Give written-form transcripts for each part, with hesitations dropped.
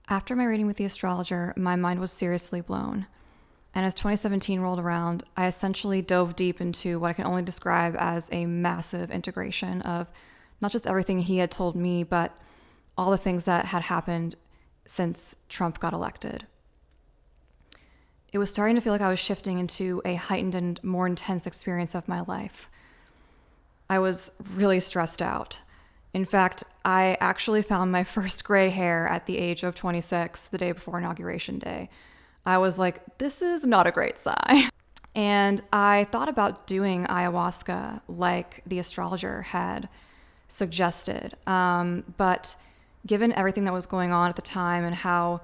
After my reading with the astrologer, my mind was seriously blown. And as 2017 rolled around, I essentially dove deep into what I can only describe as a massive integration of not just everything he had told me, but all the things that had happened since Trump got elected. It was starting to feel like I was shifting into a heightened and more intense experience of my life. I was really stressed out. In fact, I actually found my first gray hair at the age of 26, the day before Inauguration Day. I was like, this is not a great sign. And I thought about doing ayahuasca like the astrologer had suggested. But given everything that was going on at the time and how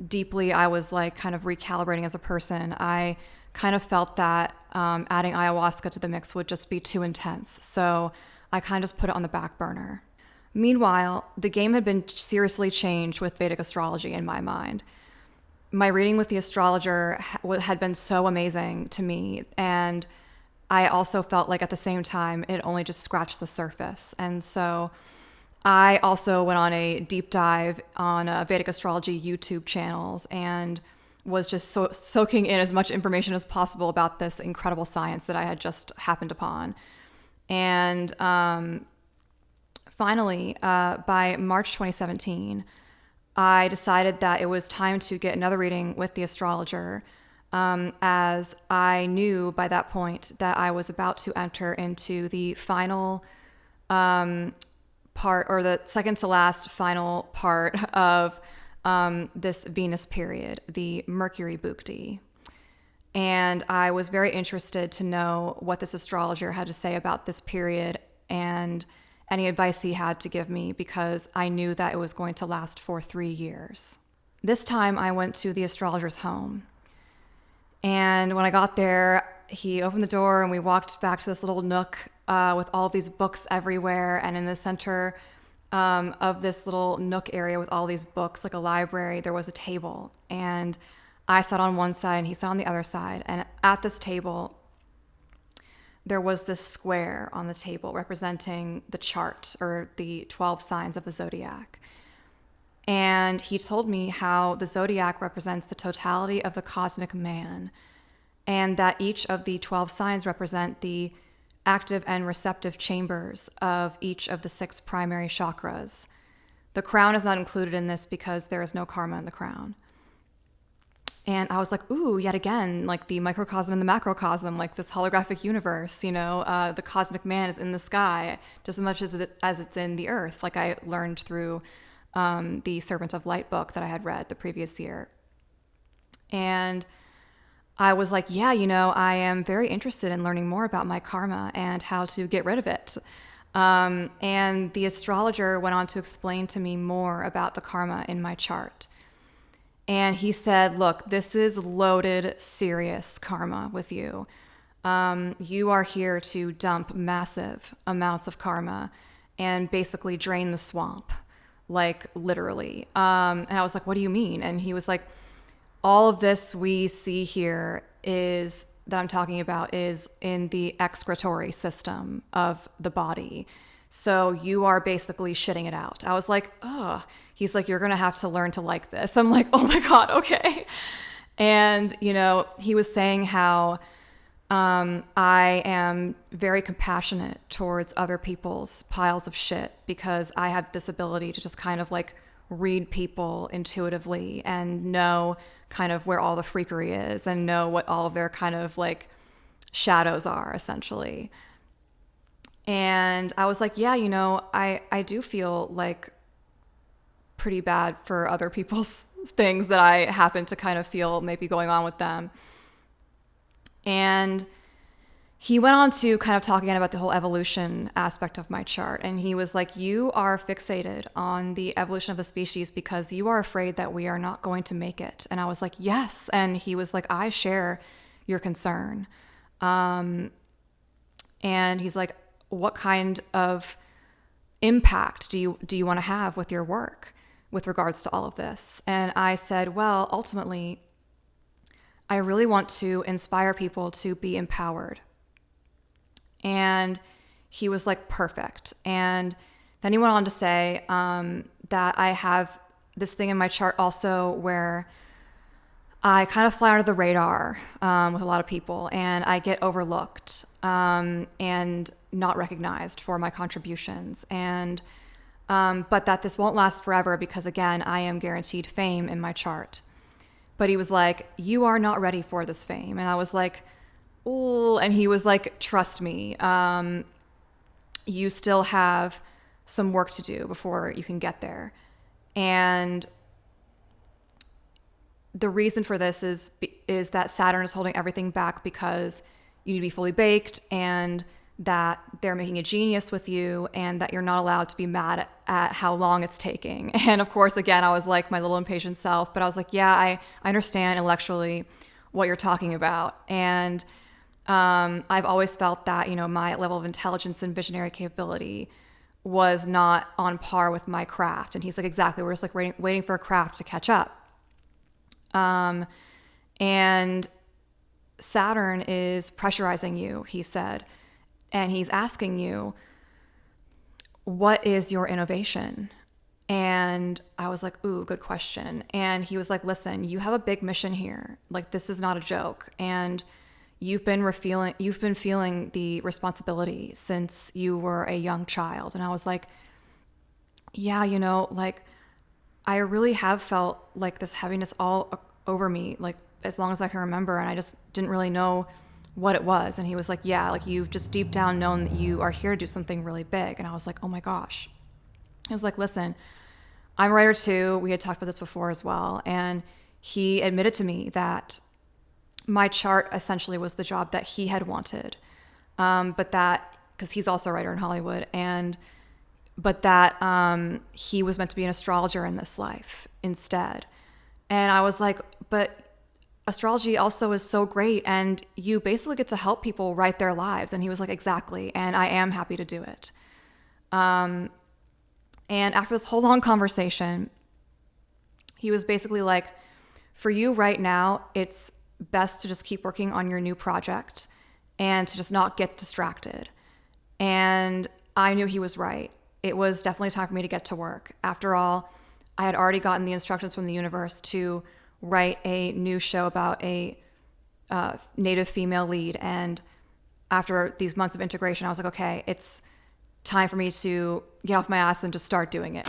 deeply I was like kind of recalibrating as a person, I kind of felt that adding ayahuasca to the mix would just be too intense. So I kind of just put it on the back burner. Meanwhile, the game had been seriously changed with Vedic astrology in my mind. My reading with the astrologer had been so amazing to me, and I also felt like at the same time it only just scratched the surface. And so I also went on a deep dive on Vedic astrology YouTube channels and was just soaking in as much information as possible about this incredible science that I had just happened upon. And finally, by March 2017, I decided that it was time to get another reading with the astrologer, as I knew by that point that I was about to enter into the final part, or the second to last final part of this Venus period, the Mercury Bhukti. And I was very interested to know what this astrologer had to say about this period and any advice he had to give me, because I knew that it was going to last for 3 years. This time I went to the astrologer's home. And when I got there, he opened the door and we walked back to this little nook with all of these books everywhere. And in the center of this little nook area with all these books, like a library, there was a table. And I sat on one side and he sat on the other side. And at this table, there was this square on the table representing the chart, or the 12 signs of the zodiac. And he told me how the zodiac represents the totality of the cosmic man, and that each of the 12 signs represent the active and receptive chambers of each of the 6 primary chakras. The crown is not included in this because there is no karma in the crown. And I was like, ooh, yet again, like the microcosm and the macrocosm, like this holographic universe, the cosmic man is in the sky just as much as it's in the earth, like I learned through the Serpent of Light book that I had read the previous year. And I was like, yeah, I am very interested in learning more about my karma and how to get rid of it. And the astrologer went on to explain to me more about the karma in my chart. And he said, look, this is loaded, serious karma with you. You are here to dump massive amounts of karma and basically drain the swamp, like literally. And I was like, what do you mean? And he was like, all of this we see here that I'm talking about is in the excretory system of the body. So you are basically shitting it out. I was like, ugh. He's like, you're going to have to learn to like this. I'm like, oh my God, okay. And, he was saying how I am very compassionate towards other people's piles of shit, because I have this ability to just kind of like read people intuitively and know kind of where all the freakery is and know what all of their kind of like shadows are, essentially. And I was like, yeah, I do feel like pretty bad for other people's things that I happen to kind of feel maybe going on with them. And he went on to kind of talk again about the whole evolution aspect of my chart. And he was like, you are fixated on the evolution of the species because you are afraid that we are not going to make it. And I was like, yes. And he was like, I share your concern. And he's like, what kind of impact do you want to have with your work with regards to all of this? And I said, well, ultimately, I really want to inspire people to be empowered. And he was like, perfect. And then he went on to say that I have this thing in my chart also where I kind of fly under the radar with a lot of people, and I get overlooked and not recognized for my contributions. And but that this won't last forever because, again, I am guaranteed fame in my chart. But he was like, you are not ready for this fame. And I was like, oh, and he was like, trust me, you still have some work to do before you can get there. And the reason for this is that Saturn is holding everything back because you need to be fully baked, and that they're making a genius with you, and that you're not allowed to be mad at how long it's taking. And of course, again, I was like my little impatient self, but I was like, yeah, I understand intellectually what you're talking about. And I've always felt that, my level of intelligence and visionary capability was not on par with my craft. And he's like, exactly. We're just like waiting for a craft to catch up. And Saturn is pressurizing you, he said, and he's asking you, what is your innovation? And I was like, ooh, good question. And he was like, listen, you have a big mission here. Like, this is not a joke. And you've been feeling the responsibility since you were a young child. And I was like, yeah, like, I really have felt like this heaviness all over me, like as long as I can remember. And I just didn't really know what it was. And he was like, yeah, like you've just deep down known that you are here to do something really big. And I was like, oh my gosh. I was like, listen, I'm a writer too. We had talked about this before as well. And he admitted to me that my chart essentially was the job that he had wanted. But that, because he's also a writer in Hollywood, but that he was meant to be an astrologer in this life instead. And I was like, but astrology also is so great, and you basically get to help people write their lives. And he was like, exactly, and I am happy to do it. And after this whole long conversation, he was basically like, for you right now, it's best to just keep working on your new project and to just not get distracted. And I knew he was right. It was definitely time for me to get to work. After all, I had already gotten the instructions from the universe to write a new show about a native female lead. And after these months of integration, I was like, okay, it's time for me to get off my ass and just start doing it.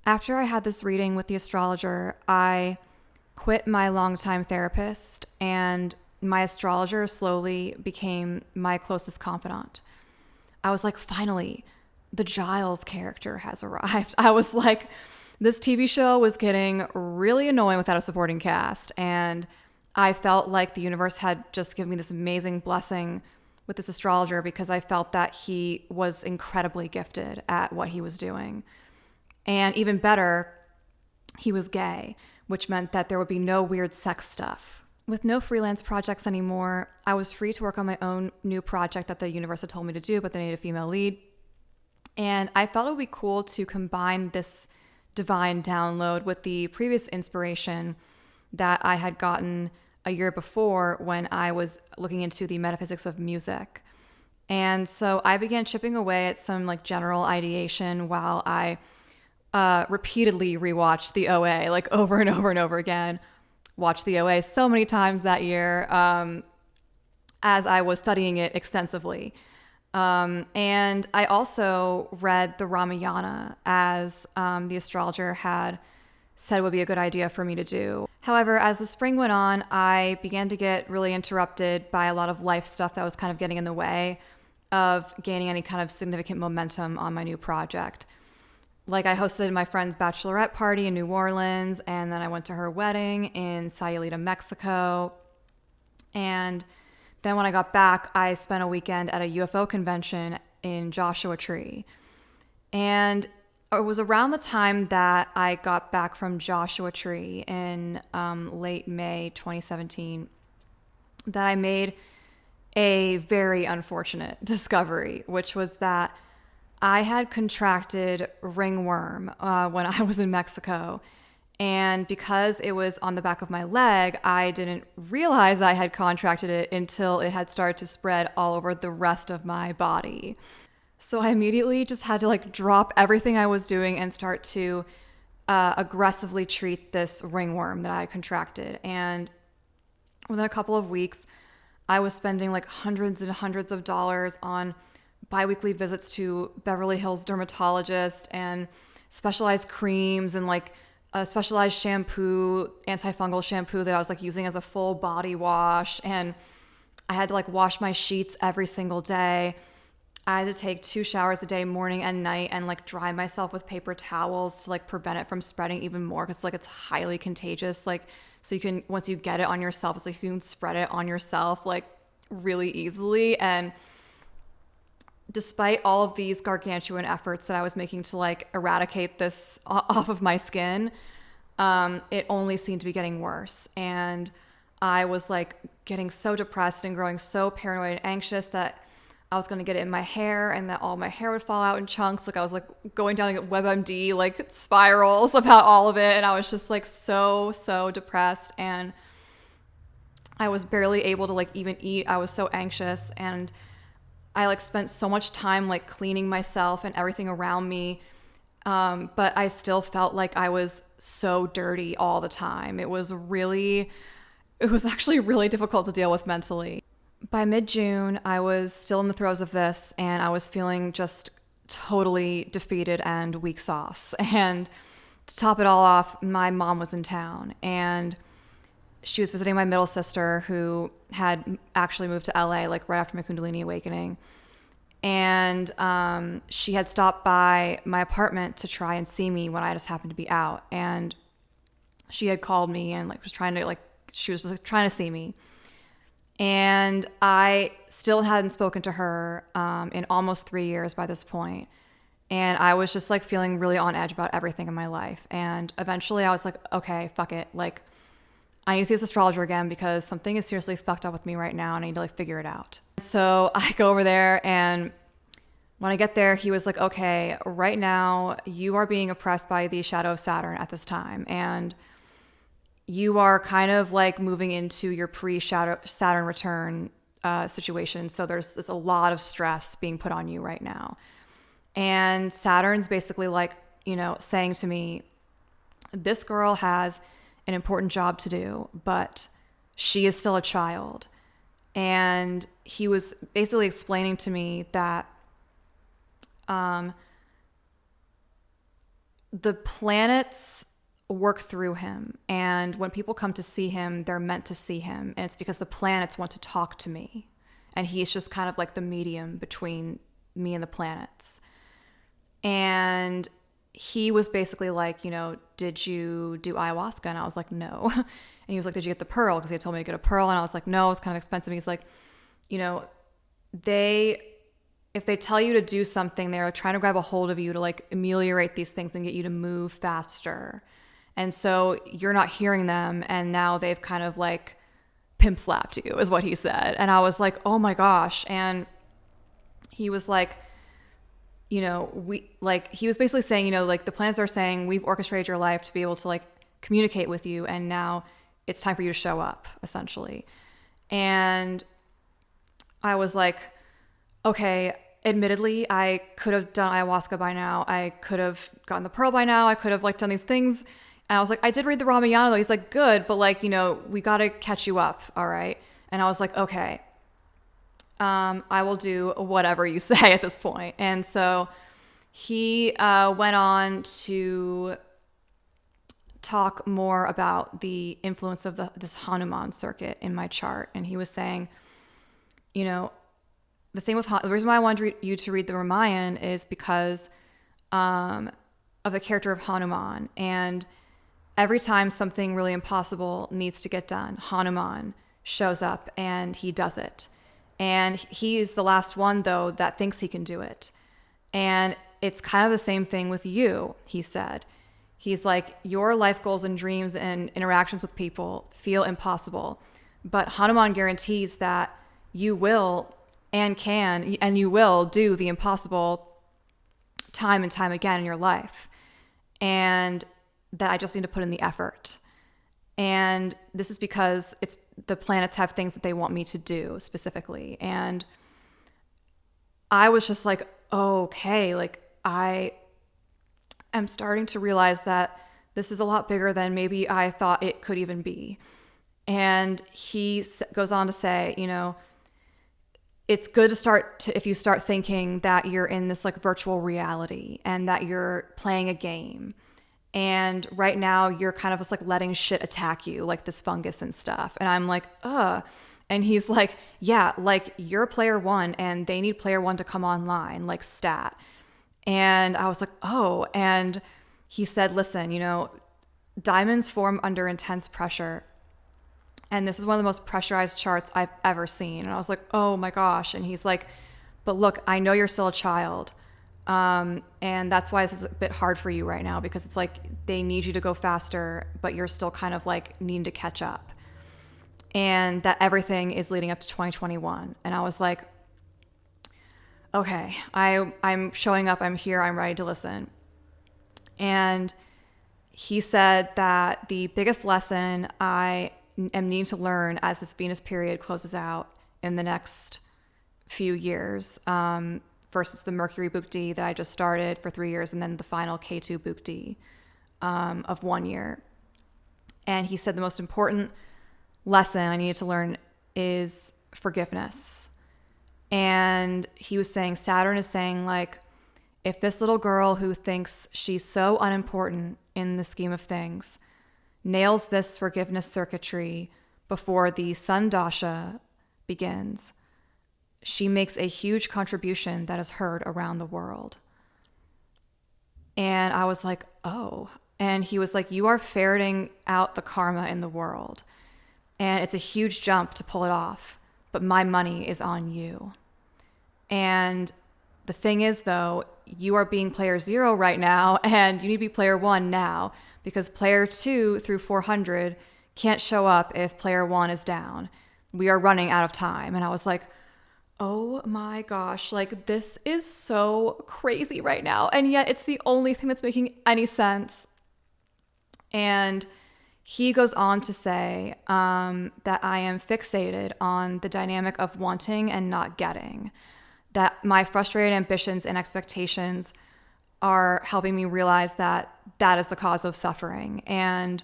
After I had this reading with the astrologer, I quit my longtime therapist, and my astrologer slowly became my closest confidant. I was like, finally, the Giles character has arrived. I was like, this TV show was getting really annoying without a supporting cast, and I felt like the universe had just given me this amazing blessing with this astrologer because I felt that he was incredibly gifted at what he was doing. And even better, he was gay, which meant that there would be no weird sex stuff. With no freelance projects anymore, I was free to work on my own new project that the universe had told me to do about the native female lead. And I felt it would be cool to combine this divine download with the previous inspiration that I had gotten a year before when I was looking into the metaphysics of music. And so I began chipping away at some like general ideation while I repeatedly rewatched the OA, like over and over and over again. Watched the OA so many times that year as I was studying it extensively. And I also read the Ramayana as the astrologer had said would be a good idea for me to do. However, as the spring went on, I began to get really interrupted by a lot of life stuff that was kind of getting in the way of gaining any kind of significant momentum on my new project. Like, I hosted my friend's bachelorette party in New Orleans, and then I went to her wedding in Sayulita, Mexico. And then when I got back, I spent a weekend at a UFO convention in Joshua Tree. And it was around the time that I got back from Joshua Tree in late May 2017 that I made a very unfortunate discovery, which was that I had contracted ringworm when I was in Mexico. And because it was on the back of my leg, I didn't realize I had contracted it until it had started to spread all over the rest of my body. So I immediately just had to like drop everything I was doing and start to aggressively treat this ringworm that I had contracted. And within a couple of weeks, I was spending like hundreds and hundreds of dollars on biweekly visits to Beverly Hills dermatologist and specialized creams and like a specialized shampoo, antifungal shampoo that I was like using as a full body wash. And I had to like wash my sheets every single day. I had to take 2 showers a day, morning and night, and like dry myself with paper towels to like prevent it from spreading even more, because like it's highly contagious. Like, so you can, once you get it on yourself, it's like you can spread it on yourself like really easily. And despite all of these gargantuan efforts that I was making to like eradicate this off of my skin, it only seemed to be getting worse. And I was like getting so depressed and growing so paranoid and anxious that I was going to get it in my hair and that all my hair would fall out in chunks. Like I was like going down like WebMD, like spirals about all of it. And I was just like so depressed. And I was barely able to like even eat. I was so anxious. And I like spent so much time like cleaning myself and everything around me. But I still felt like I was so dirty all the time. It was actually really difficult to deal with mentally. By mid-June, I was still in the throes of this, and I was feeling just totally defeated and weak sauce. And to top it all off, my mom was in town, and she was visiting my middle sister, who had actually moved to LA like right after my Kundalini awakening. And she had stopped by my apartment to try and see me when I just happened to be out. And she had called me and like was trying to she was just trying to see me. And I still hadn't spoken to her in almost 3 years by this point. And I was just like feeling really on edge about everything in my life. And eventually I was like, okay, fuck it. Like, I need to see this astrologer again because something is seriously fucked up with me right now and I need to like figure it out. So I go over there, and when I get there, he was like, okay, right now you are being oppressed by the shadow of Saturn at this time. And you are kind of like moving into your pre-Saturn return situation. So there's a lot of stress being put on you right now. And Saturn's basically like, saying to me, this girl has an important job to do, but she is still a child. And he was basically explaining to me that the planets work through him, and when people come to see him, they're meant to see him, and it's because the planets want to talk to me, and he's just kind of like the medium between me and the planets. And he was basically like, did you do ayahuasca? And I was like, no. And he was like, did you get the pearl? Because he had told me to get a pearl, and I was like, no, it's kind of expensive. And he's like, if they tell you to do something, they're trying to grab a hold of you to like ameliorate these things and get you to move faster. And so you're not hearing them, and now they've kind of like pimp slapped you, is what he said. And I was like, oh my gosh. And he was like, he was basically saying, like the planets are saying, we've orchestrated your life to be able to like communicate with you, and now it's time for you to show up, essentially. And I was like, okay, admittedly, I could have done ayahuasca by now. I could have gotten the pearl by now. I could have like done these things. And I was like, I did read the Ramayana though. He's like, good, but like, we got to catch you up. All right. And I was like, okay, I will do whatever you say at this point. And so he went on to talk more about the influence of this Hanuman circuit in my chart. And he was saying, the thing with the reason why I wanted you to read the Ramayana is because of the character of Hanuman. And every time something really impossible needs to get done, Hanuman shows up and he does it. And he's the last one, though, that thinks he can do it. And it's kind of the same thing with you, he said. He's like, your life goals and dreams and interactions with people feel impossible. But Hanuman guarantees that you will and can, and you will do the impossible time and time again in your life. And that I just need to put in the effort. And this is because the planets have things that they want me to do specifically. And I was just like, okay, like I am starting to realize that this is a lot bigger than maybe I thought it could even be. And he goes on to say, it's good to if you start thinking that you're in this like virtual reality and that you're playing a game. And right now you're kind of just like letting shit attack you, like this fungus and stuff. And I'm like, ugh. And he's like, yeah, like you're player one and they need player one to come online, like stat. And I was like, oh. And he said, listen, diamonds form under intense pressure. And this is one of the most pressurized charts I've ever seen. And I was like, oh my gosh. And he's like, but look, I know you're still a child. And that's why this is a bit hard for you right now, because it's like they need you to go faster, but you're still kind of like needing to catch up. And that everything is leading up to 2021. And I was like, okay, I'm showing up. I'm here. I'm ready to listen. And he said that the biggest lesson I am needing to learn as this Venus period closes out in the next few years. First, it's the Mercury Bukti that I just started for 3 years, and then the final K2 Bukti of 1 year. And he said the most important lesson I needed to learn is forgiveness. And he was saying, Saturn is saying, like, if this little girl who thinks she's so unimportant in the scheme of things nails this forgiveness circuitry before the Sun Dasha begins, she makes a huge contribution that is heard around the world. And I was like, oh. And he was like, you are ferreting out the karma in the world. And it's a huge jump to pull it off, but my money is on you. And the thing is, though, you are being player 0 right now, and you need to be player 1 now, because player 2 through 400 can't show up if player 1 is down. We are running out of time. And I was like, oh my gosh, like this is so crazy right now. And yet it's the only thing that's making any sense. And he goes on to say that I am fixated on the dynamic of wanting and not getting, that my frustrated ambitions and expectations are helping me realize that that is the cause of suffering, and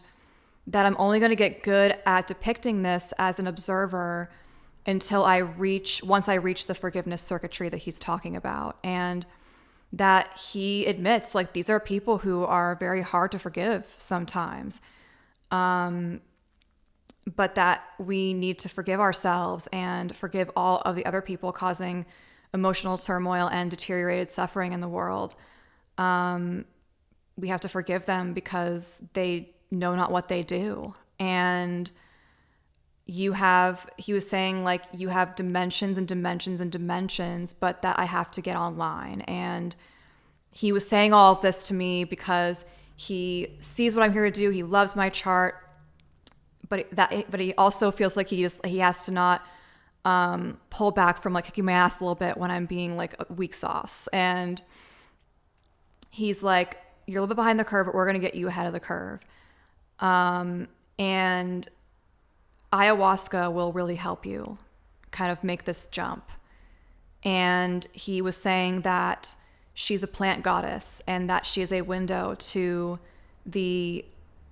that I'm only going to get good at depicting this as an observer until once I reach the forgiveness circuitry that he's talking about. And that he admits, like, these are people who are very hard to forgive sometimes. But that we need to forgive ourselves and forgive all of the other people causing emotional turmoil and deteriorated suffering in the world. We have to forgive them because they know not what they do. And he was saying, like, you have dimensions and dimensions and dimensions, but that I have to get online. And he was saying all of this to me because he sees what I'm here to do. He loves my chart, but he also feels like he has to not pull back from, like, kicking my ass a little bit when I'm being like a weak sauce. And he's like, you're a little bit behind the curve, but we're going to get you ahead of the curve. And ayahuasca will really help you kind of make this jump. And he was saying that she's a plant goddess and that she is a window to the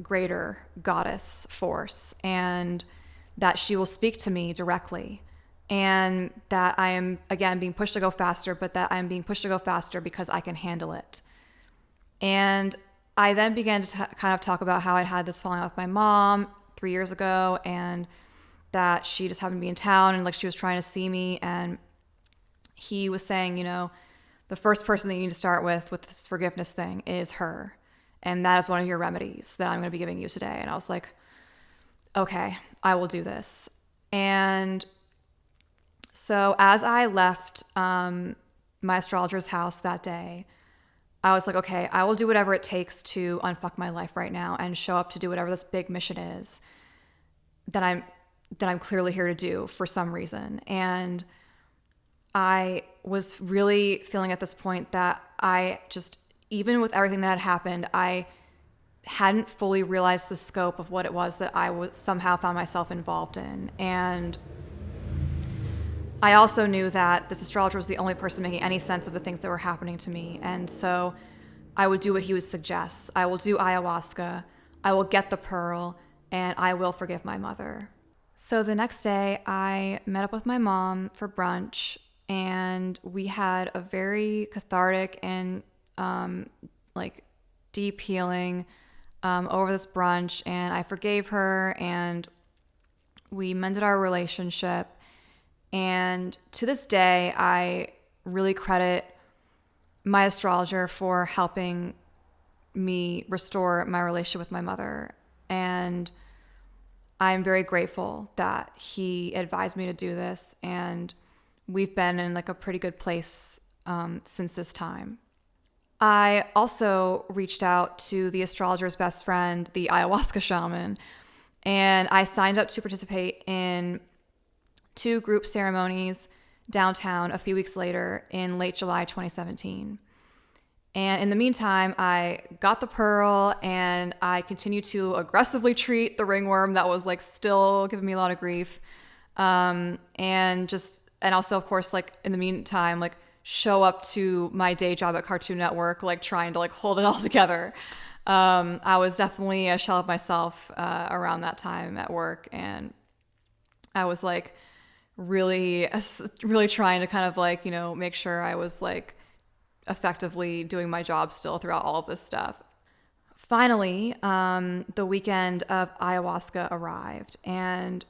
greater goddess force, and that she will speak to me directly, and that I am, again, being pushed to go faster, but that I'm being pushed to go faster because I can handle it. And I then began to kind of talk about how I'd had this falling out with my mom 3 years ago, and that she just happened to be in town, and like she was trying to see me. And he was saying, the first person that you need to start with this forgiveness thing is her. And that is one of your remedies that I'm going to be giving you today. And I was like, okay, I will do this. And So as I left my astrologer's house that day, I was like, okay, I will do whatever it takes to unfuck my life right now and show up to do whatever this big mission is that I'm clearly here to do for some reason. And I was really feeling at this point that I just, even with everything that had happened, I hadn't fully realized the scope of what it was that I was somehow found myself involved in. And I also knew that this astrologer was the only person making any sense of the things that were happening to me. And so I would do what he would suggest. I will do ayahuasca, I will get the pearl, and I will forgive my mother. So the next day, I met up with my mom for brunch, and we had a very cathartic and like deep healing over this brunch, and I forgave her, and we mended our relationship. And to this day, I really credit my astrologer for helping me restore my relationship with my mother. And I'm very grateful that he advised me to do this. And we've been in like a pretty good place since this time. I also reached out to the astrologer's best friend, the ayahuasca shaman, and I signed up to participate in 2 group ceremonies downtown a few weeks later in late July 2017. And in the meantime, I got the pearl, and I continued to aggressively treat the ringworm that was like still giving me a lot of grief. And also, of course, like in the meantime, like show up to my day job at Cartoon Network, like trying to like hold it all together. I was definitely a shell of myself around that time at work, and I was like really trying to kind of like, you know, make sure I was like effectively doing my job still throughout all of this stuff. Finally, the weekend of ayahuasca arrived, and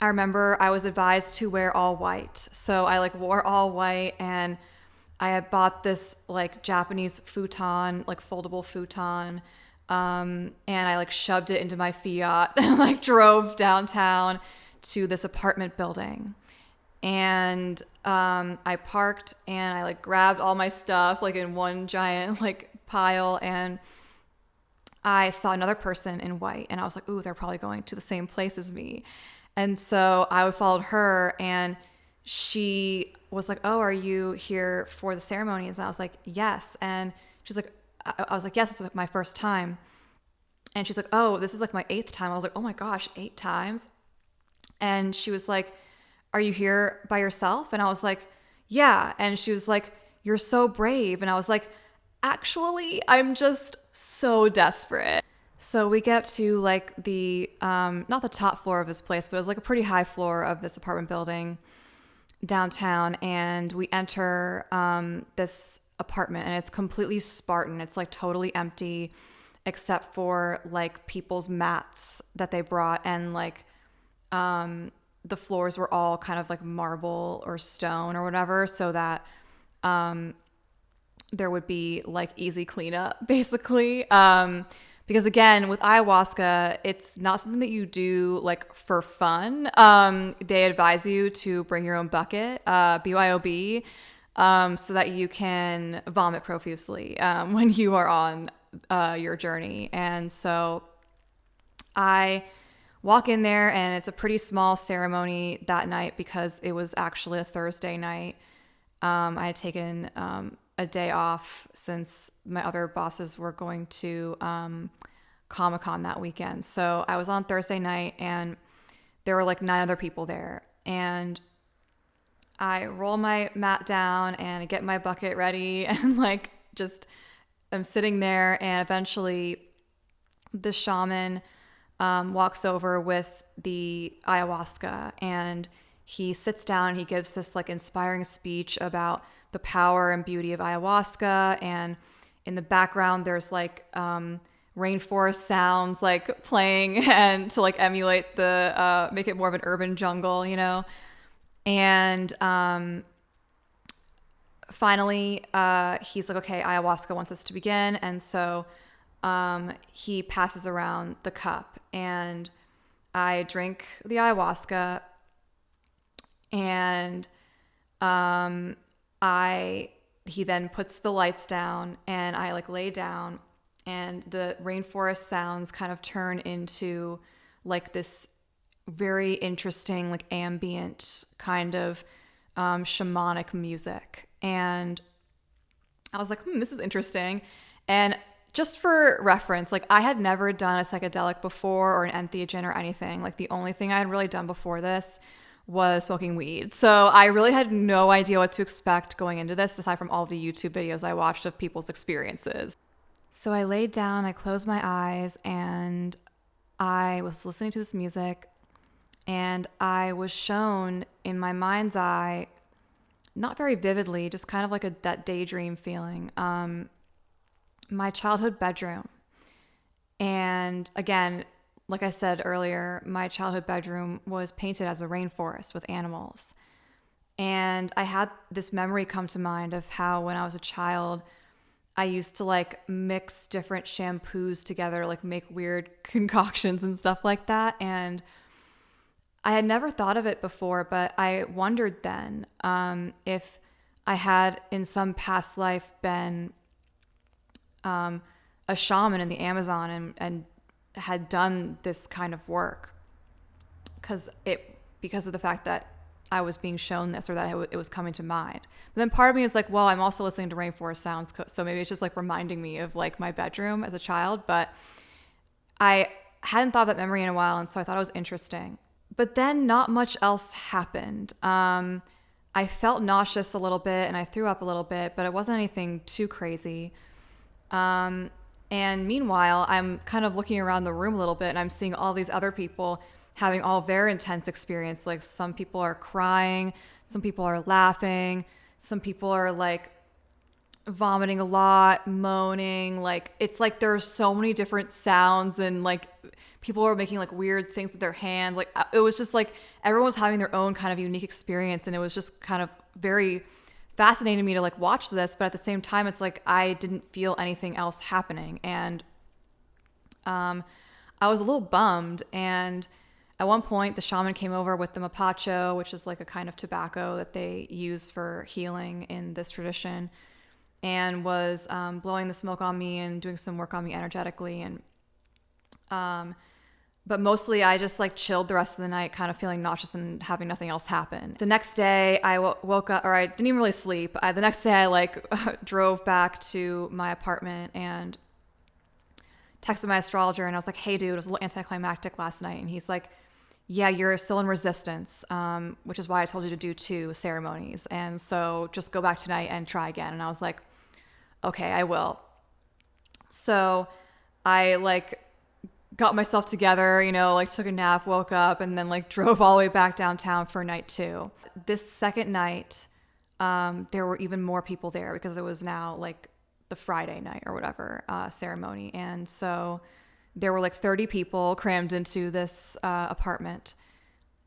I remember I was advised to wear all white. So I like wore all white, and I had bought this like Japanese futon, like foldable futon. And I like shoved it into my Fiat and like drove downtown to this apartment building. And I parked, and I like grabbed all my stuff like in one giant like pile, and I saw another person in white, and I was like, ooh, they're probably going to the same place as me. And so I followed her, and she was like, oh, are you here for the ceremonies? And I was like, yes. And she's like, I was like, yes, it's my first time. And she's like, oh, this is like my 8th time. I was like, oh my gosh, 8 times. And she was like, are you here by yourself? And I was like, yeah. And she was like, you're so brave. And I was like, actually, I'm just so desperate. So we get up to like the, not the top floor of this place, but it was like a pretty high floor of this apartment building downtown. And we enter this apartment, and it's completely Spartan. It's like totally empty except for like people's mats that they brought, and like the floors were all kind of like marble or stone or whatever, so that there would be like easy cleanup basically. Because again, with ayahuasca, it's not something that you do like for fun. They advise you to bring your own bucket, BYOB, so that you can vomit profusely when you are on your journey. And so I walk in there, and it's a pretty small ceremony that night because it was actually a Thursday night. I had taken a day off since my other bosses were going to Comic-Con that weekend. So I was on Thursday night, and there were like 9 other people there. And I roll my mat down, and I get my bucket ready, and like just I'm sitting there, and eventually the shaman walks over with the ayahuasca, and he sits down, and he gives this like inspiring speech about the power and beauty of ayahuasca. And in the background, there's like rainforest sounds like playing, and to like emulate the make it more of an urban jungle, you know. And finally he's like, okay, ayahuasca wants us to begin. And so he passes around the cup, and I drink the ayahuasca, And he then puts the lights down, and I like lay down, and the rainforest sounds kind of turn into like this very interesting, like ambient kind of shamanic music. And I was like, this is interesting. And just for reference, like I had never done a psychedelic before or an entheogen or anything. Like the only thing I had really done before this was smoking weed. So I really had no idea what to expect going into this, aside from all the YouTube videos I watched of people's experiences. So I laid down, I closed my eyes, and I was listening to this music, and I was shown in my mind's eye, not very vividly, just kind of like that daydream feeling, my childhood bedroom. And again, like I said earlier, my childhood bedroom was painted as a rainforest with animals. And I had this memory come to mind of how when I was a child, I used to like mix different shampoos together, like make weird concoctions and stuff like that. And I had never thought of it before, but I wondered then if I had in some past life been a shaman in the Amazon and had done this kind of work because of the fact that I was being shown this, or that it was coming to mind. But then part of me is like, well, I'm also listening to rainforest sounds, so maybe it's just like reminding me of like my bedroom as a child. But I hadn't thought of that memory in a while, and so I thought it was interesting. But then not much else happened. I felt nauseous a little bit and I threw up a little bit, but it wasn't anything too crazy. And meanwhile, I'm kind of looking around the room a little bit, and I'm seeing all these other people having all their intense experience. Like some people are crying, some people are laughing, some people are like vomiting a lot, moaning. Like it's like there's so many different sounds, and like people are making like weird things with their hands. Like it was just like everyone was having their own kind of unique experience, and it was just kind of very fascinating to me to like watch this. But at the same time, it's like I didn't feel anything else happening, and I was a little bummed. And at one point, the shaman came over with the mapacho, which is like a kind of tobacco that they use for healing in this tradition, and was blowing the smoke on me and doing some work on me energetically. And but mostly I just like chilled the rest of the night, kind of feeling nauseous and having nothing else happen. The next day I woke up, or I didn't even really sleep. The next day I like drove back to my apartment and texted my astrologer, and I was like, hey dude, it was a little anticlimactic last night. And he's like, yeah, you're still in resistance, which is why I told you to do 2 ceremonies. And so just go back tonight and try again. And I was like, okay, I will. So I like got myself together, like took a nap, woke up, and then like drove all the way back downtown for night 2. This second night, there were even more people there because it was now like the Friday night or whatever ceremony. And so there were like 30 people crammed into this apartment.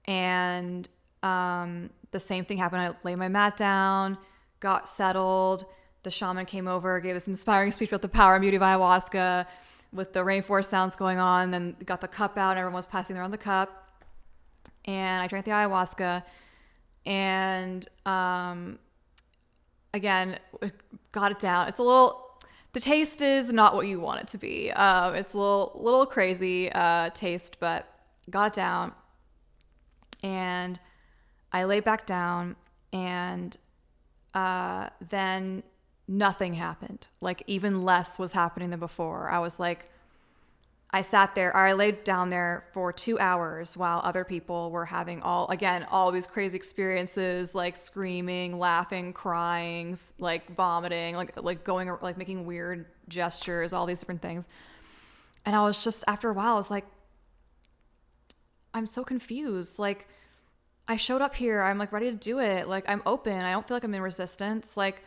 And the same thing happened. I laid my mat down, got settled. The shaman came over, gave this inspiring speech about the power and beauty of ayahuasca with the rainforest sounds going on. Then got the cup out, and everyone was passing around the cup. And I drank the ayahuasca. And again, got it down. It's a little... The taste is not what you want it to be. It's a little crazy taste, but got it down. And I lay back down, and then nothing happened. Like even less was happening than before. I was like, I laid down there for 2 hours while other people were having all these crazy experiences, like screaming, laughing, crying, like vomiting, like going, like making weird gestures, all these different things. And I was just, after a while, I was like, I'm so confused. Like I showed up here, I'm like ready to do it. Like I'm open. I don't feel like I'm in resistance. Like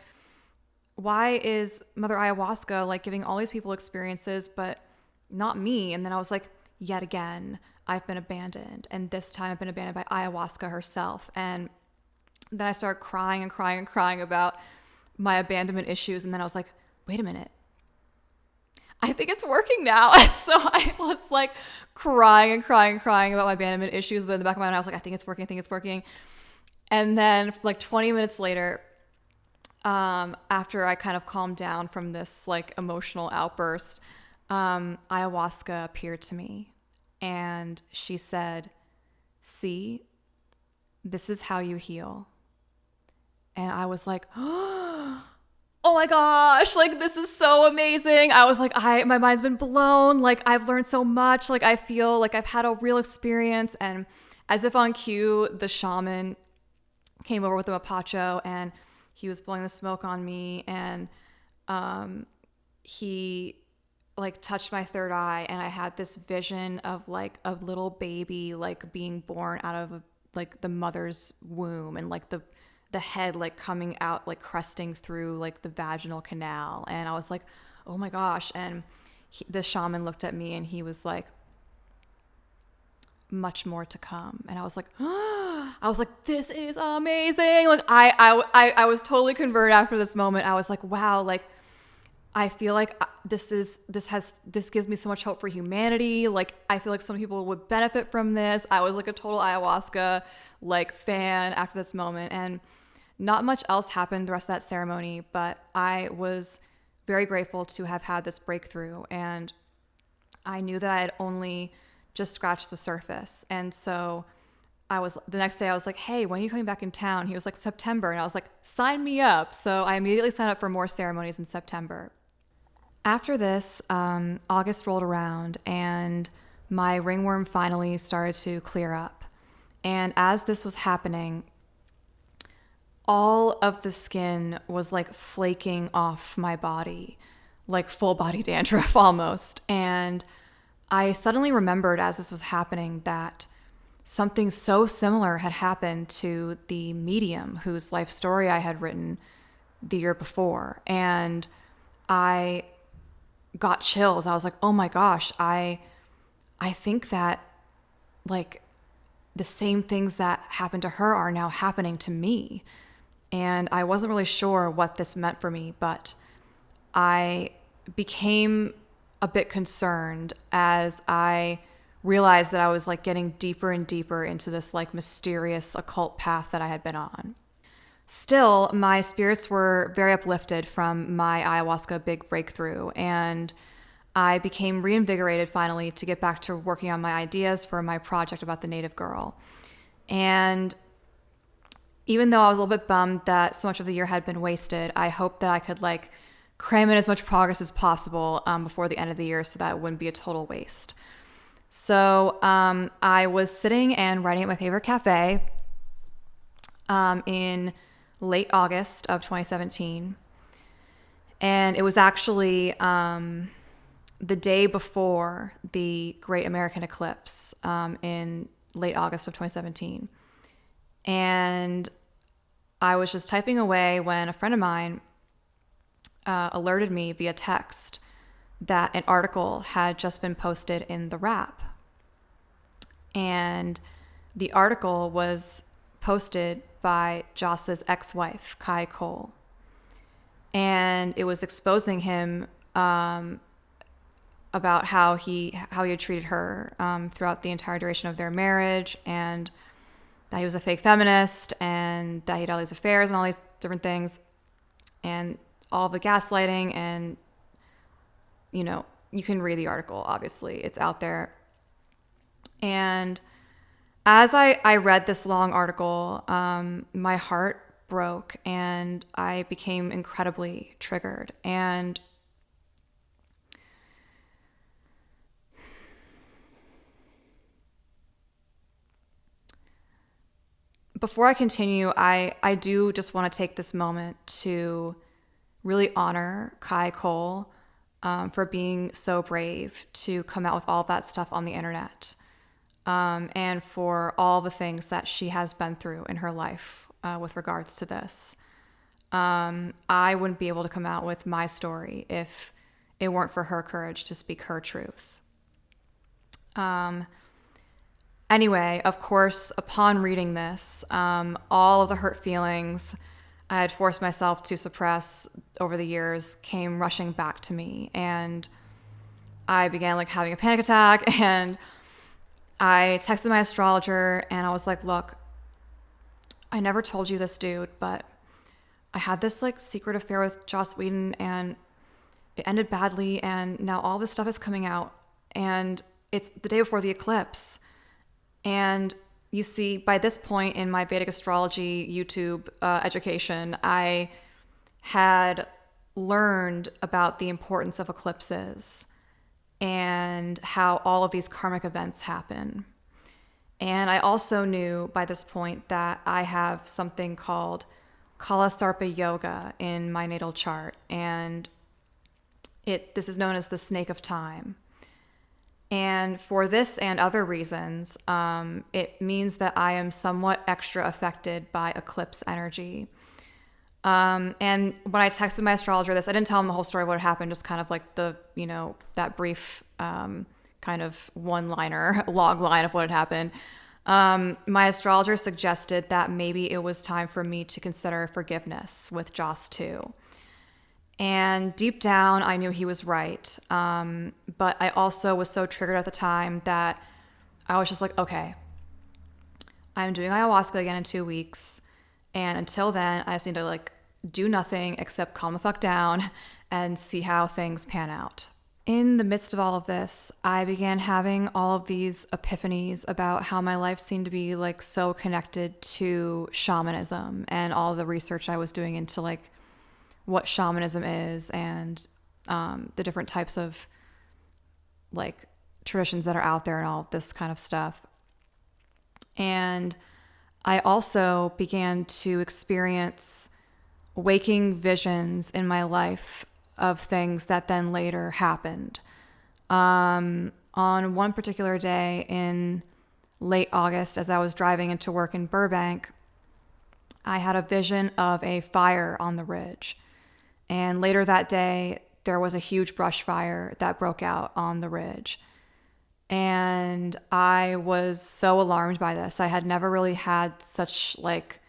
why is Mother Ayahuasca like giving all these people experiences, but not me? And then I was like, yet again, I've been abandoned. And this time I've been abandoned by ayahuasca herself. And then I started crying and crying and crying about my abandonment issues. And then I was like, wait a minute. I think it's working now. And so I was like crying and crying and crying about my abandonment issues. But in the back of my mind, I was like, I think it's working. And then like 20 minutes later, after I kind of calmed down from this like emotional outburst, ayahuasca appeared to me and she said, "See, this is how you heal." And I was like, oh my gosh, like this is so amazing. I was like, my mind's been blown. Like I've learned so much. Like I feel like I've had a real experience. And as if on cue, the shaman came over with a mapacho and he was blowing the smoke on me, and he like touched my third eye, and I had this vision of like a little baby like being born out of like the mother's womb, and like the head like coming out, like cresting through like the vaginal canal. And I was like, oh my gosh. And the shaman looked at me and he was like, much more to come. And I was like, I was like, this is amazing. Like I was totally converted after this moment. I was like, wow, like I feel like this gives me so much hope for humanity. Like I feel like some people would benefit from this. I was like a total ayahuasca like fan after this moment, and not much else happened the rest of that ceremony, but I was very grateful to have had this breakthrough, and I knew that I had only just scratched the surface. And so the next day I was like, hey, when are you coming back in town? He was like, September. And I was like, sign me up. So I immediately signed up for more ceremonies in September. After this, August rolled around and my ringworm finally started to clear up. And as this was happening, all of the skin was like flaking off my body, like full body dandruff almost. And I suddenly remembered as this was happening that something so similar had happened to the medium whose life story I had written the year before. And I got chills. I was like, oh my gosh, I think that like the same things that happened to her are now happening to me. And I wasn't really sure what this meant for me, but I became a bit concerned as I realized that I was like getting deeper and deeper into this like mysterious occult path that I had been on. Still, my spirits were very uplifted from my ayahuasca big breakthrough, and I became reinvigorated finally to get back to working on my ideas for my project about the native girl. And even though I was a little bit bummed that so much of the year had been wasted, I hoped that I could like cram in as much progress as possible before the end of the year so that it wouldn't be a total waste. So I was sitting and writing at my favorite cafe in late August of 2017. And it was actually the day before the Great American Eclipse in late August of 2017. And I was just typing away when a friend of mine alerted me via text that an article had just been posted in the Wrap. And the article was posted by Joss's ex-wife, Kai Cole. And it was exposing him about how he had treated her throughout the entire duration of their marriage, and that he was a fake feminist, and that he had all these affairs and all these different things, and all the gaslighting. And you know, you can read the article, obviously it's out there. And as I read this long article, my heart broke and I became incredibly triggered. And before I continue, I do just want to take this moment to really honor Kai Cole for being so brave to come out with all that stuff on the internet, and for all the things that she has been through in her life with regards to this. I wouldn't be able to come out with my story if it weren't for her courage to speak her truth. Anyway, of course, upon reading this, all of the hurt feelings I had forced myself to suppress over the years came rushing back to me, and I began like having a panic attack. And I texted my astrologer and I was like, look, I never told you this, dude, but I had this like secret affair with Joss Whedon, and it ended badly, and now all this stuff is coming out, and it's the day before the eclipse. And you see, by this point in my Vedic astrology YouTube education, I had learned about the importance of eclipses and how all of these karmic events happen. And I also knew by this point that I have something called Kala Sarpa Yoga in my natal chart, and this is known as the snake of time. And for this and other reasons, it means that I am somewhat extra affected by eclipse energy. And when I texted my astrologer this, I didn't tell him the whole story of what happened, just kind of like that brief kind of one-liner, log line of what had happened. My astrologer suggested that maybe it was time for me to consider forgiveness with Joss too. And deep down, I knew he was right. But I also was so triggered at the time that I was just like, okay, I'm doing ayahuasca again in 2 weeks. And until then, I just need to like do nothing except calm the fuck down and see how things pan out. In the midst of all of this, I began having all of these epiphanies about how my life seemed to be like so connected to shamanism and all the research I was doing into like what shamanism is and the different types of like traditions that are out there and all this kind of stuff. And I also began to experience waking visions in my life of things that then later happened. On one particular day in late August, as I was driving into work in Burbank, I had a vision of a fire on the ridge. And later that day, there was a huge brush fire that broke out on the ridge. And I was so alarmed by this. I had never really had such like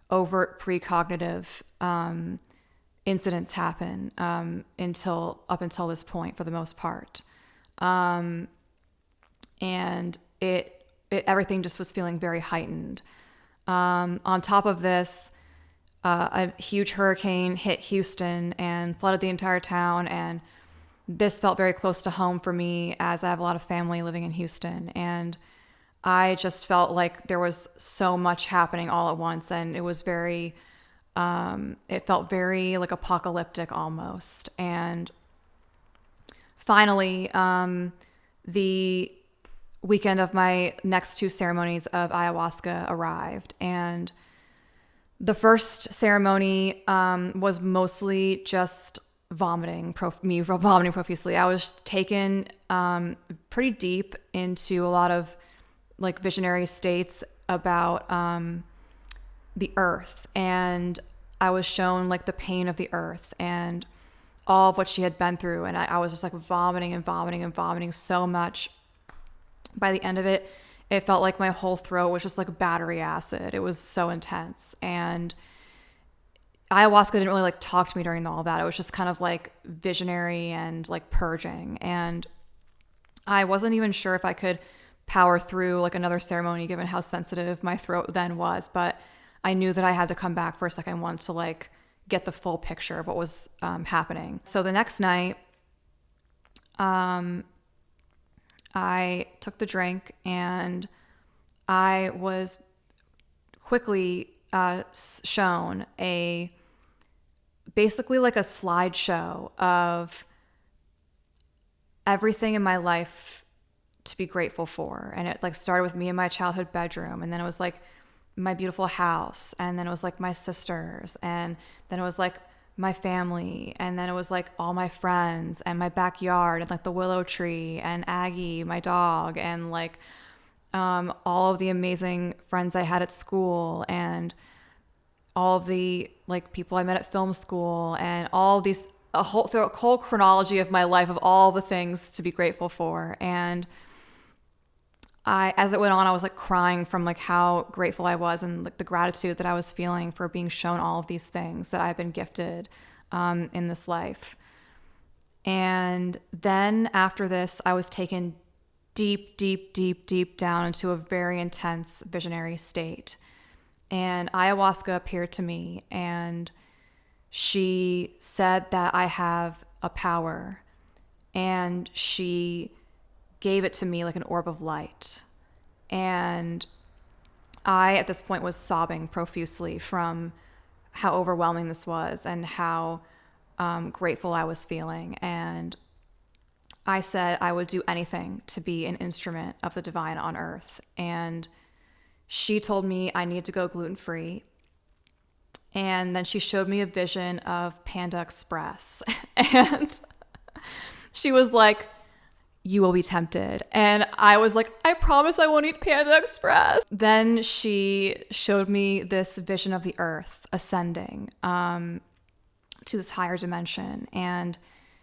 overt precognitive incidents happen up until this point, for the most part. And everything just was feeling very heightened. On top of this, a huge hurricane hit Houston and flooded the entire town, and this felt very close to home for me as I have a lot of family living in Houston. And I just felt like there was so much happening all at once, and it was very, it felt very like apocalyptic almost. And finally, the weekend of my next 2 ceremonies of ayahuasca arrived, and the first ceremony was mostly just vomiting profusely. I was taken pretty deep into a lot of like visionary states about the earth, and I was shown like the pain of the earth and all of what she had been through, and I was just like vomiting so much. By the end of it, it felt like my whole throat was just like battery acid. It was so intense. And ayahuasca didn't really like talk to me during all that. It was just kind of like visionary and like purging. And I wasn't even sure if I could power through like another ceremony given how sensitive my throat then was. But I knew that I had to come back for a second one to like get the full picture of what was happening. So the next night, I took the drink, and I was quickly shown basically like a slideshow of everything in my life to be grateful for. And it like started with me in my childhood bedroom, and then it was like my beautiful house, and then it was like my sisters, and then it was like my family, and then it was like all my friends and my backyard and like the willow tree and Aggie, my dog, and like all of the amazing friends I had at school, and all of the like people I met at film school, and all these a whole chronology of my life of all the things to be grateful for. And as it went on, I was like crying from like how grateful I was and like the gratitude that I was feeling for being shown all of these things that I've been gifted in this life. And then after this, I was taken deep down into a very intense visionary state. and ayahuasca appeared to me, and she said that I have a power, and she gave it to me like an orb of light. And I, at this point, was sobbing profusely from how overwhelming this was and how grateful I was feeling. And I said I would do anything to be an instrument of the divine on earth. And she told me I needed to go gluten-free. And then she showed me a vision of Panda Express. And she was like, you will be tempted. And I was like, I promise I won't eat Panda Express. Then she showed me this vision of the earth ascending to this higher dimension. And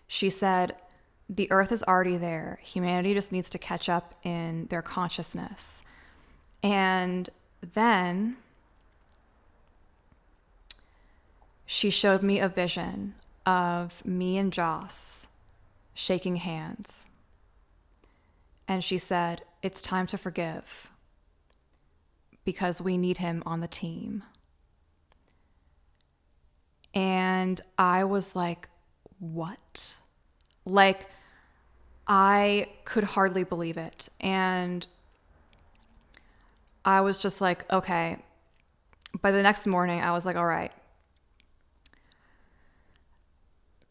she said, the earth is already there. Humanity just needs to catch up in their consciousness. And then she showed me a vision of me and Joss shaking hands. And she said, it's time to forgive because we need him on the team. And I was like, what? Like, I could hardly believe it. And I was just like, okay. By the next morning, I was like, all right.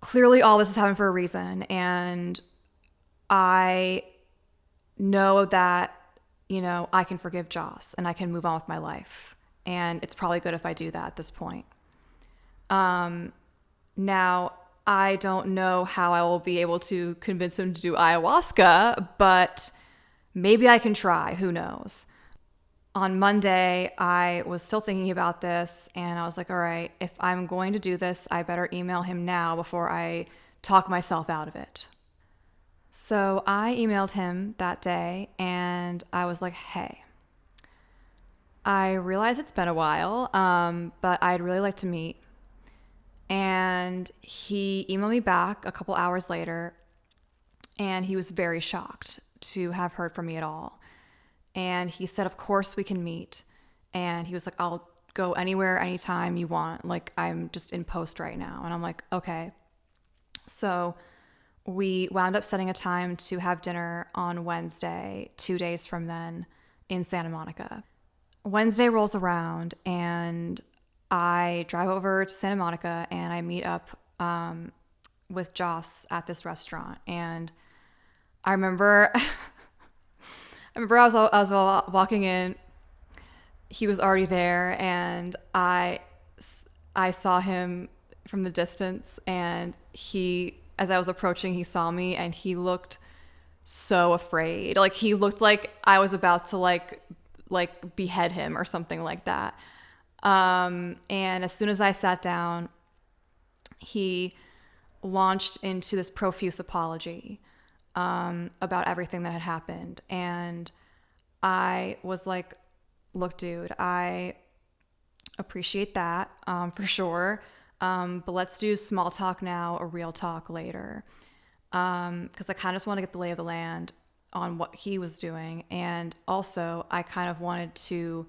Clearly, all this is happening for a reason. And I know that, I can forgive Joss and I can move on with my life. And it's probably good if I do that at this point. Now, I don't know how I will be able to convince him to do ayahuasca, but maybe I can try. Who knows? On Monday, I was still thinking about this, and I was like, all right, if I'm going to do this, I better email him now before I talk myself out of it. So I emailed him that day, and I was like, hey, I realize it's been a while, but I'd really like to meet. And he emailed me back a couple hours later, and he was very shocked to have heard from me at all. And he said, of course we can meet. And he was like, I'll go anywhere, anytime you want. Like, I'm just in post right now. And I'm like, okay. So we wound up setting a time to have dinner on Wednesday, 2 days from then, in Santa Monica. Wednesday rolls around, and I drive over to Santa Monica, and I meet up with Joss at this restaurant. And I remember I was walking in. He was already there, and I saw him from the distance, and as I was approaching, he saw me, and he looked so afraid. Like, he looked like I was about to like behead him or something like that. And as soon as I sat down, he launched into this profuse apology about everything that had happened. And I was like, look, dude, I appreciate that for sure. But let's do small talk now, or real talk later. Because I kind of just want to get the lay of the land on what he was doing. And also, I kind of wanted to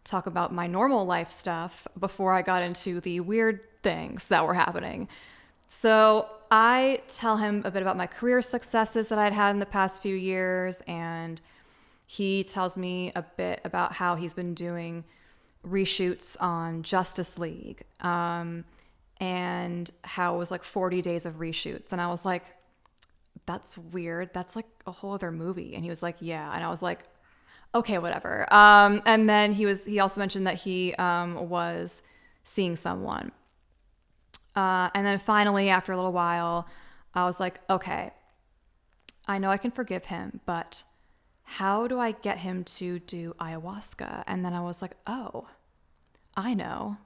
talk about my normal life stuff before I got into the weird things that were happening. So I tell him a bit about my career successes that I'd had in the past few years, and he tells me a bit about how he's been doing reshoots on Justice League, and how it was like 40 days of reshoots. And I was like, that's weird. That's like a whole other movie. And he was like, yeah. And I was like, okay, whatever. And then he also mentioned that he was seeing someone. And then finally, after a little while, I was like, okay, I know I can forgive him, but how do I get him to do ayahuasca? And then I was like, oh, I know.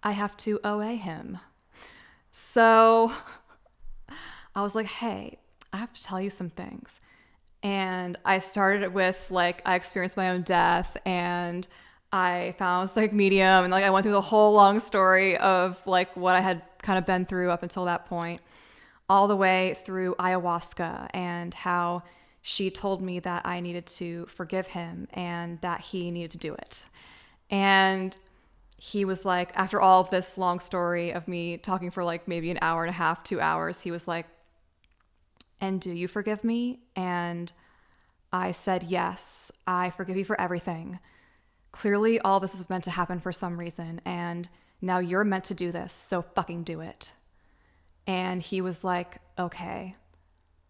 I have to OA him. So I was like, hey, I have to tell you some things. And I started with like, I experienced my own death, and I found I was like medium, and like I went through the whole long story of like what I had kind of been through up until that point, all the way through ayahuasca, and how she told me that I needed to forgive him and that he needed to do it. And he was like, after all of this long story of me talking for like maybe an hour and a half, 2 hours, he was like, and do you forgive me? And I said, yes, I forgive you for everything. Clearly, all this was meant to happen for some reason. And now you're meant to do this. So fucking do it. And he was like, okay,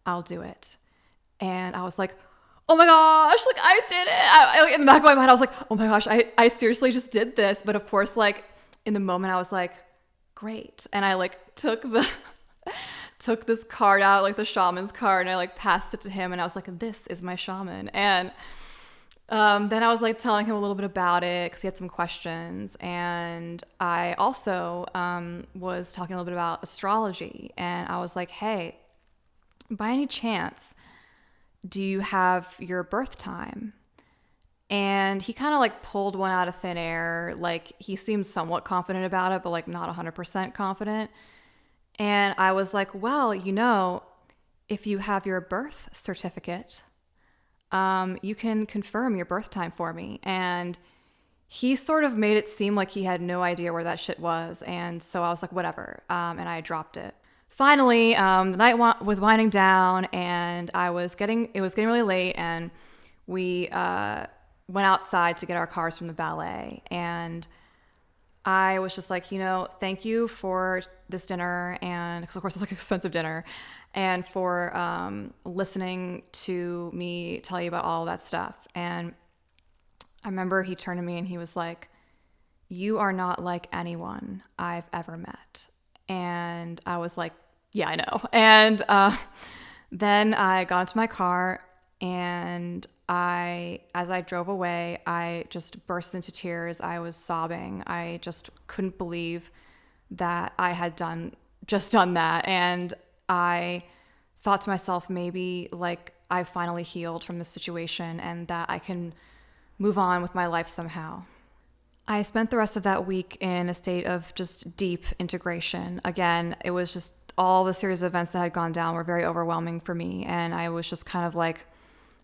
I'll do it. And I was like, oh my gosh, like I did it. I in the back of my mind, I was like, oh my gosh, I seriously just did this. But of course, like in the moment, I was like, great. And I like took this card out, like the shaman's card, and I like passed it to him. And I was like, this is my shaman. And then I was like telling him a little bit about it because he had some questions. And I also was talking a little bit about astrology. And I was like, hey, by any chance, do you have your birth time? And he kind of like pulled one out of thin air. Like he seemed somewhat confident about it, but like not 100% confident. And I was like, well, if you have your birth certificate, you can confirm your birth time for me. And he sort of made it seem like he had no idea where that shit was. And so I was like, whatever. And I dropped it. Finally, the night was winding down, and it was getting really late, and we went outside to get our cars from the valet. And I was just like, thank you for this dinner, and because of course it's like expensive dinner, and for listening to me tell you about all that stuff. And I remember he turned to me and he was like, you are not like anyone I've ever met. And I was like, yeah, I know. And then I got into my car, and as I drove away, I just burst into tears. I was sobbing. I just couldn't believe that I had done that. And I thought to myself, maybe like I finally healed from this situation and that I can move on with my life somehow. I spent the rest of that week in a state of just deep integration. Again, it was just all the series of events that had gone down were very overwhelming for me. And I was just kind of like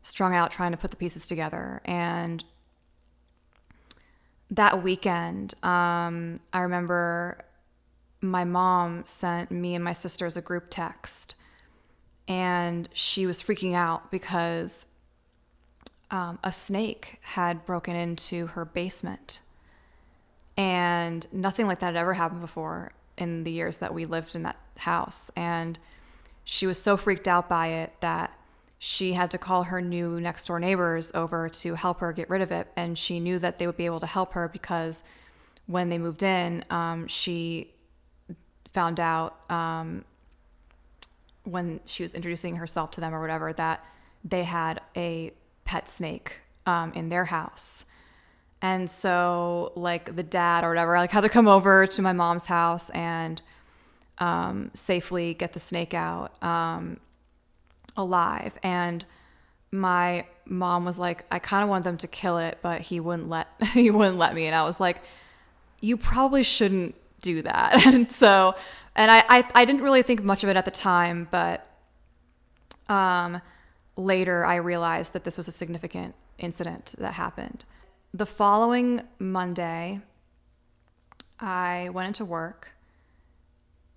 strung out trying to put the pieces together. And that weekend, I remember my mom sent me and my sisters a group text. And she was freaking out because a snake had broken into her basement. And nothing like that had ever happened before in the years that we lived in that house. And she was so freaked out by it that she had to call her new next door neighbors over to help her get rid of it. And she knew that they would be able to help her because when they moved in, she found out when she was introducing herself to them or whatever, that they had a pet snake in their house. And so like the dad or whatever, like had to come over to my mom's house and safely get the snake out alive. And my mom was like, I kind of wanted them to kill it, but he wouldn't let me. And I was like, you probably shouldn't do that. And so, and I didn't really think much of it at the time, but later I realized that this was a significant incident that happened. The following Monday, I went into work,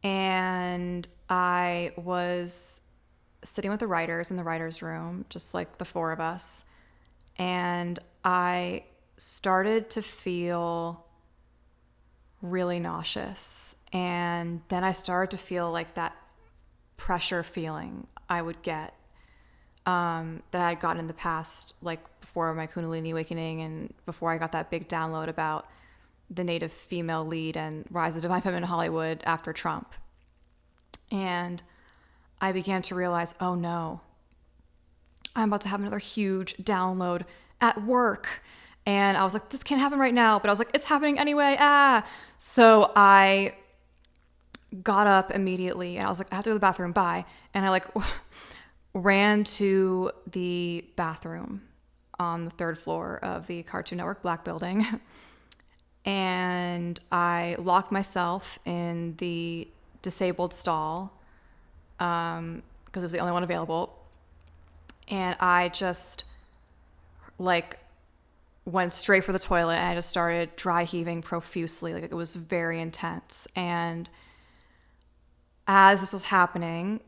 and I was sitting with the writers in the writers' room, just like the four of us, and I started to feel really nauseous. And then I started to feel like that pressure feeling I would get that I had gotten in the past, like before my Kundalini awakening and before I got that big download about the native female lead and rise of divine feminine in Hollywood after Trump. And I began to realize, oh no, I'm about to have another huge download at work. And I was like, this can't happen right now. But I was like, it's happening anyway. So I got up immediately and I was like, I have to go to the bathroom. Bye. And I like ran to the bathroom on the third floor of the Cartoon Network Black Building. And I locked myself in the disabled stall because it was the only one available. And I just like went straight for the toilet, and I just started dry heaving profusely. Like, it was very intense. And as this was happening,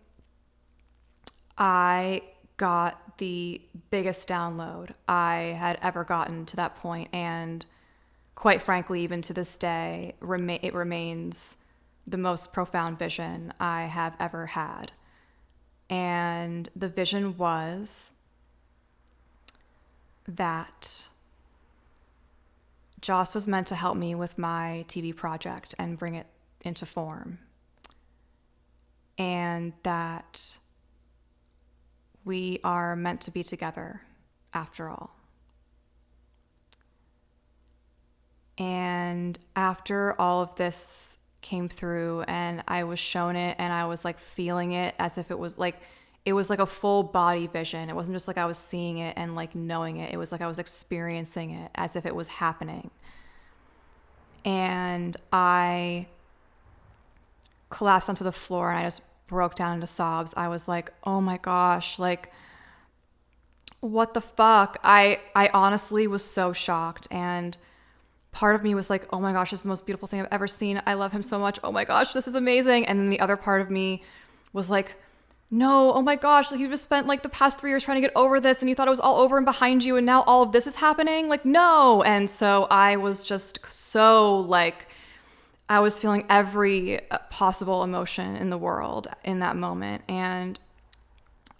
I got the biggest download I had ever gotten to that point. And quite frankly, even to this day, it remains the most profound vision I have ever had. And the vision was that Joss was meant to help me with my TV project and bring it into form. And that we are meant to be together after all. And after all of this came through and I was shown it and I was like feeling it as if it was like a full body vision. It wasn't just like I was seeing it and like knowing it. It was like I was experiencing it as if it was happening. And I collapsed onto the floor and I just broke down into sobs. I was like, oh my gosh, like, what the fuck? I honestly was so shocked. And part of me was like, oh my gosh, this is the most beautiful thing I've ever seen. I love him so much. Oh my gosh, this is amazing. And then the other part of me was like, no, oh my gosh, like, you just spent like the past 3 years trying to get over this and you thought it was all over and behind you and now all of this is happening? Like, no. And so I was just so like, I was feeling every possible emotion in the world in that moment. And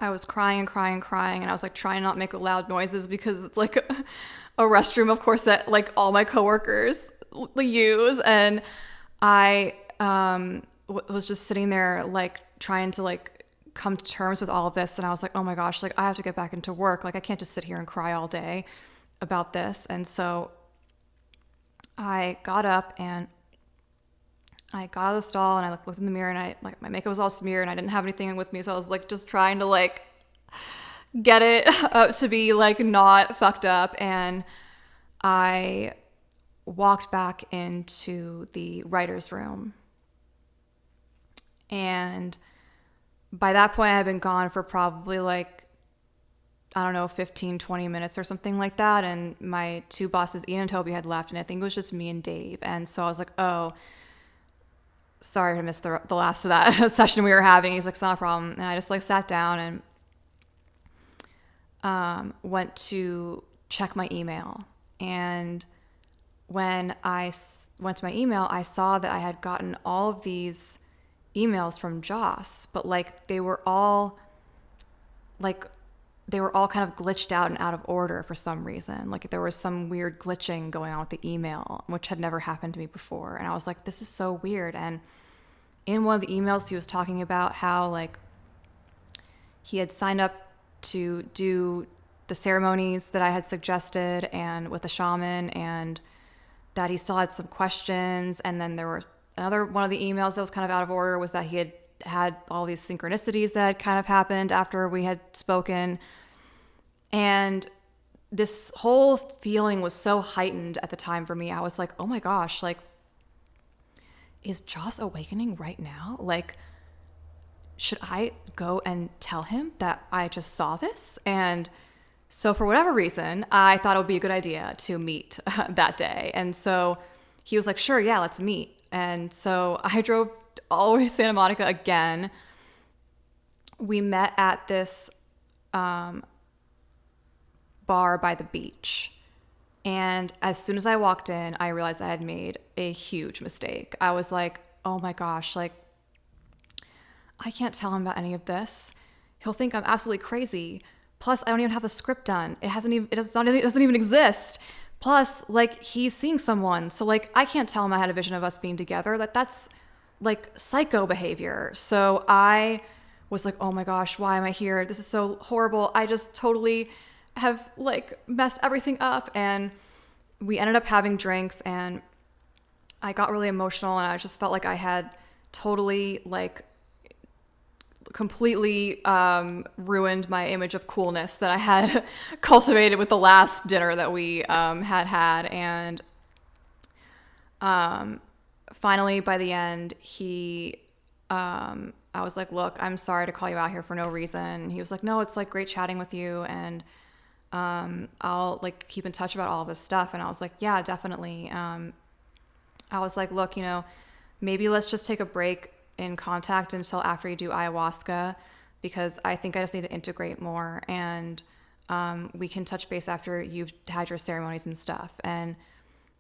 I was crying and crying and crying. And I was like trying not to make loud noises because it's like a restroom, of course, that like all my coworkers use. And I was just sitting there like trying to like come to terms with all of this. And I was like, oh my gosh, like I have to get back into work. Like I can't just sit here and cry all day about this. And so I got up and I got out of the stall and I like looked in the mirror and I like my makeup was all smeared and I didn't have anything with me. So I was like just trying to like get it up to be like not fucked up. And I walked back into the writer's room. And by that point I had been gone for probably like, I don't know, 15, 20 minutes or something like that. And my two bosses, Ian and Toby, had left. And I think it was just me and Dave. And so I was like, oh, sorry to miss the last of that session we were having. He's like, it's not a problem. And I just like sat down and went to check my email. And when I went to my email, I saw that I had gotten all of these emails from Joss, but like they were all kind of glitched out and out of order for some reason. Like there was some weird glitching going on with the email, which had never happened to me before. And I was like, this is so weird. And in one of the emails, he was talking about how like he had signed up to do the ceremonies that I had suggested and with the shaman, and that he still had some questions. And then there was another one of the emails that was kind of out of order was that he had all these synchronicities that had kind of happened after we had spoken. And this whole feeling was so heightened at the time for me. I was like, oh my gosh, like, is Joss awakening right now? Like, should I go and tell him that I just saw this? And so for whatever reason, I thought it would be a good idea to meet that day. And so he was like, sure, yeah, let's meet. And so I drove all the way to Santa Monica again. We met at this bar by the beach. And as soon as I walked in, I realized I had made a huge mistake. I was like, oh my gosh, like, I can't tell him about any of this. He'll think I'm absolutely crazy. Plus, I don't even have the script done. It doesn't even exist. Plus, like, he's seeing someone. So, like, I can't tell him I had a vision of us being together. That's, like, psycho behavior. So I was like, oh my gosh, why am I here? This is so horrible. I just totally have, like, messed everything up. And we ended up having drinks, and I got really emotional, and I just felt like I had totally, like, completely ruined my image of coolness that I had cultivated with the last dinner that we had. And finally, by the end, I was like, look, I'm sorry to call you out here for no reason. And he was like, no, it's like great chatting with you. And I'll like keep in touch about all this stuff. And I was like, yeah, definitely. I was like, look, maybe let's just take a break in contact until after you do ayahuasca, because I think I just need to integrate more, and we can touch base after you've had your ceremonies and stuff. And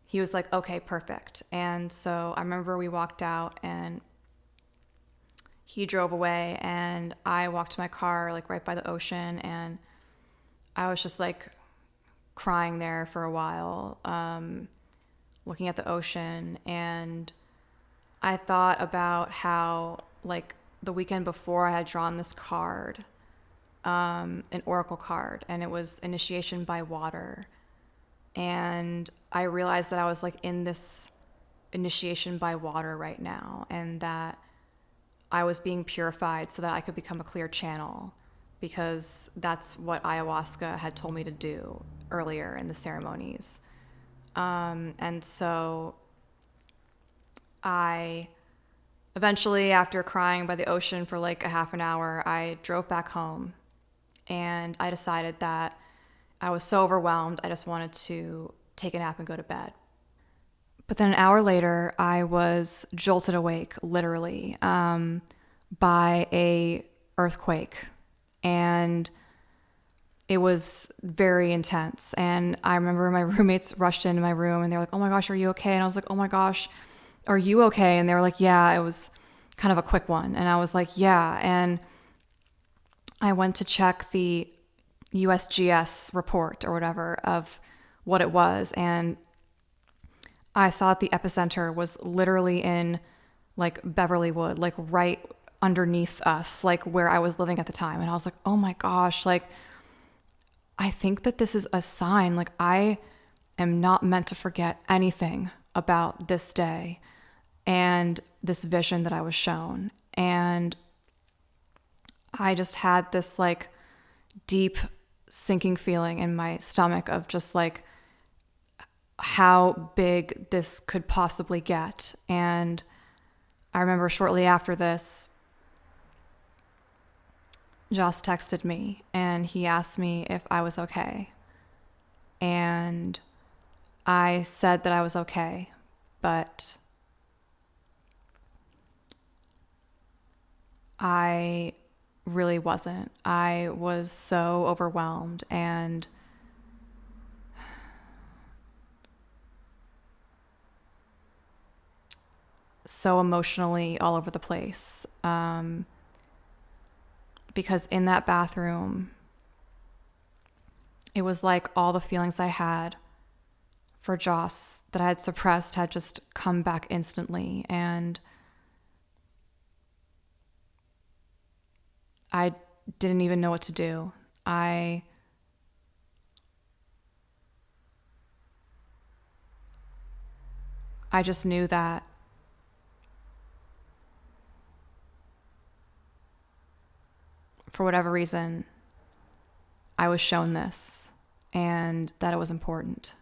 he was like, okay, perfect. And so I remember we walked out and he drove away, and I walked to my car like right by the ocean, and I was just like crying there for a while, looking at the ocean. And I thought about how like the weekend before I had drawn this card, an oracle card, and it was initiation by water. And I realized that I was like in this initiation by water right now, and that I was being purified so that I could become a clear channel, because that's what ayahuasca had told me to do earlier in the ceremonies. And so I eventually, after crying by the ocean for like a half an hour, I drove back home, and I decided that I was so overwhelmed, I just wanted to take a nap and go to bed. But then an hour later, I was jolted awake, literally, by a earthquake. And it was very intense. And I remember my roommates rushed into my room, and they were like, oh my gosh, are you okay? And I was like, oh my gosh, are you okay? And they were like, yeah, it was kind of a quick one. And I was like, yeah. And I went to check the USGS report or whatever of what it was, and I saw that the epicenter was literally in like Beverlywood, like right underneath us, like where I was living at the time. And I was like, oh my gosh, like I think that this is a sign. Like I am not meant to forget anything about this day and this vision that I was shown. And I just had this like deep sinking feeling in my stomach of just like how big this could possibly get. And I remember shortly after this, Joss texted me and he asked me if I was okay. And I said that I was okay, but I really wasn't. I was so overwhelmed and so emotionally all over the place. Because in that bathroom, it was like all the feelings I had for Joss that I had suppressed had just come back instantly. And I didn't even know what to do. I just knew that for whatever reason, I was shown this and that it was important.